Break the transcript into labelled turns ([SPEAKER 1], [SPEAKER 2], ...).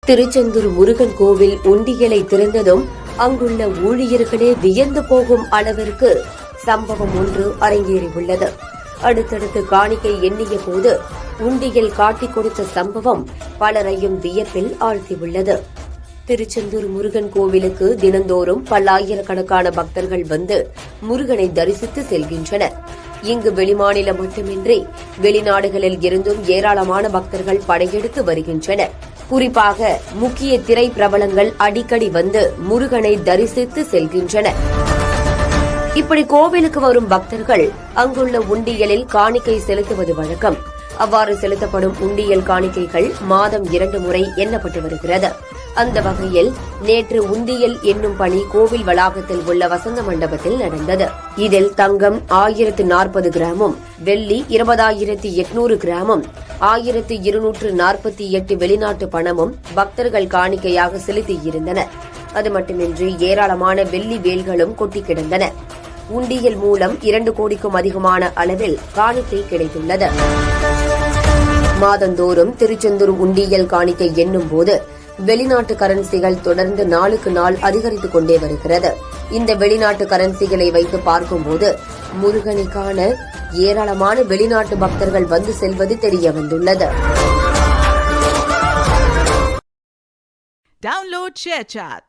[SPEAKER 1] திருச்செந்தூர் முருகன் கோவில் உண்டியலை திறந்ததும் அங்குள்ள ஊழியர்களே வியந்து போகும் அளவிற்கு சம்பவம் ஒன்று அரங்கேறியுள்ளது. அடுத்தடுத்து காணிக்கை எண்ணிய போது உண்டியல் காட்டிக் கொடுத்த சம்பவம் பலரையும் வியப்பில் ஆழ்த்தியுள்ளது. திருச்செந்தூர் முருகன் கோவிலுக்கு தினந்தோறும் பல்லாயிரக்கணக்கான பக்தர்கள் வந்து முருகனை தரிசித்து செல்கின்றனர். இங்கு வெளிமாநிலம் மட்டுமின்றி வெளிநாடுகளில் இருந்தும் ஏராளமான பக்தர்கள் படையெடுத்து வருகின்றனர். குறிப்பாக முக்கிய திரை பிரபலங்கள் அடிக்கடி வந்து முருகனை தரிசித்து செல்கின்றனர். இப்படி கோவிலுக்கு வரும் பக்தர்கள் அங்குள்ள உண்டியலில் காணிக்கை செலுத்துவது வழக்கம். அவ்வாறு செலுத்தப்படும் உண்டியல் காணிக்கைகள் மாதம் 2 முறை எண்ணப்பட்டு வருகிறது. அந்த வகையில் நேற்று உண்டியல் எண்ணும் பணி கோவில் வளாகத்தில் உள்ள வசந்த மண்டபத்தில் நடந்தது. இதில் தங்கம் 1040 கிராமும், வெள்ளி 20,800 கிராமும், 1248 வெளிநாட்டு பணமும் பக்தர்கள் காணிக்கையாக செலுத்தியிருந்தனர். அது மட்டுமின்றி ஏராளமான வெள்ளி வேல்களும் கொட்டி கிடந்தன. உண்டியல் மூலம் 2 கோடிக்கும் அதிகமான அளவில் காணிக்கை கிடைத்துள்ளது. மாதந்தோறும் திருச்செந்தூர் உண்டியல் காணிக்கை எண்ணும் போது வெளிநாட்டு கரன்சிகள் தொடர்ந்து நாளுக்கு நாள் அதிகரித்துக் கொண்டே வருகிறது. இந்த வெளிநாட்டு கரன்சிகளை வைத்து பார்க்கும்போது முருகனை காண ஏராளமான வெளிநாட்டு பக்தர்கள் வந்து செல்வது தெரிய வந்துள்ளது.
[SPEAKER 2] Download ShareChat.